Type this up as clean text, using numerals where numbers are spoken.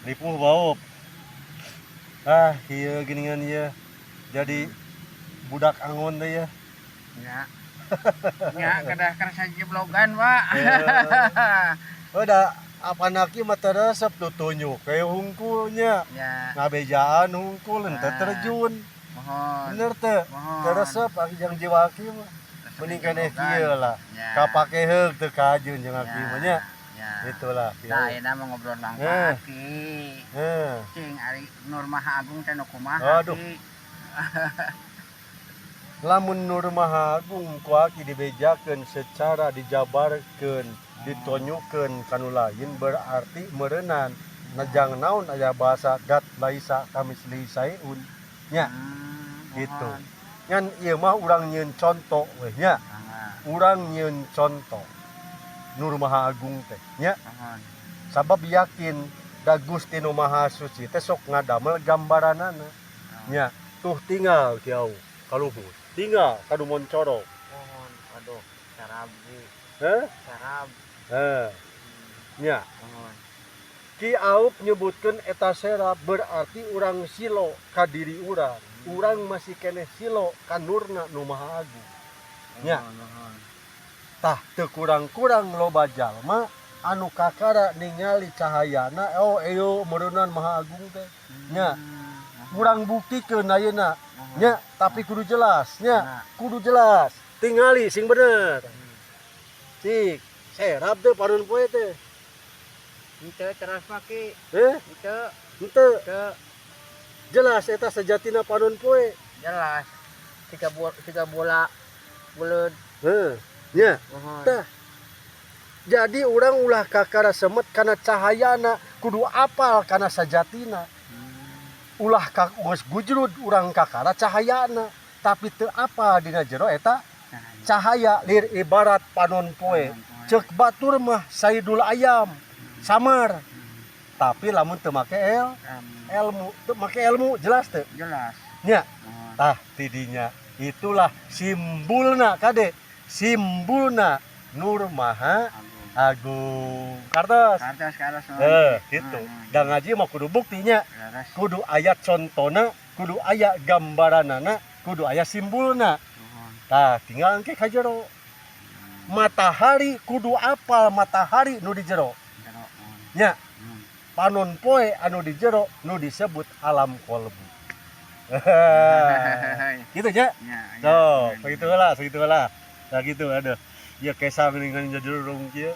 Lipuh bau. Iya geningan ya. Jadi budak angon deh ya. Ya. Ya, kedah kerasa jeblogan, Pak. Udah apa naki mah teresep tutunjuk kayak hungkulnya. Ya. Ngabejaan hungkul ente terjun. Mohon. Bener teh. Mohon. Teresep yang jiwaki mah. Mending keneh kieu lah. Ya. Kapake heug teu kajun jeung aki mah nya. Ya. Itulah. Nah, ini mah ngobrol langka aki. Cing ari Nur Maha Agung teh nu kumaha? Aduh. Lamun Nur Maha Agung ku aki dibejakeun secara dijabarkeun, ditonyokeun kanu lain berarti meureunnan. Najang naon aya bahasa gat laisa kamis lisaiun nya. Gitu. Ngan ieu mah urang nyieun conto we nya. Urang nyieun conto. Nur Maha Agung teh nya. Sabab yakin da Gusti Nu Maha Suci teh sok ngadamel gambaranana. Nya, tuh tinggal kieu kaluhur. Tinggal kadu moncoro. Mohon, aduh, carabu. Carab. Nya. Mohon. Ki Aup nyebutkeun eta serap berarti urang silo ka diri urang. Urang masih keneh silo ka Nurna Nu Maha Agung. Nya. Tah teu kurang-kurang loba jalma anu kakara ningali cahayana eyo meureunnan Maha Agung teh. Nya. Urang buktikeun ayeuna. Nya, tapi kudu jelas nya. Kudu jelas. Tingali sing bener. Cik, serap teh panon poe teh. Henteu teras make. Henteu. Jelas eta sejatina panon poe. Jelas. Tiga bola buleud. Nya. Tah. Jadi urang ulah kakara semet kana cahayana, kudu apal kana sajatina. Ulah geus gujrud urang kakara cahayana, tapi teu apa dina jero eta cahaya lir ibarat panon poe. Ceuk batur mah saidul ayam, samar. Tapi lamun teu make ilmu, teu make ilmu jelas teu? Jelas. Nya. Tah tidinya itulah simbulna kade. Simbulna Nur Maha Agung. Kartos. Gitu. Da ngaji mah kudu buktinya. Kudu aya contona, kudu aya gambaranana, kudu aya simbulna. Tah tinggal engke ka jero. Matahari kudu apal matahari nu di jero. Nya. Panon poe anu di jero nu disebut alam kolbu. Gitu nya. Tuh, segitulah. Nah gitu aduh. Ya kesang dengan jadi rung kieu.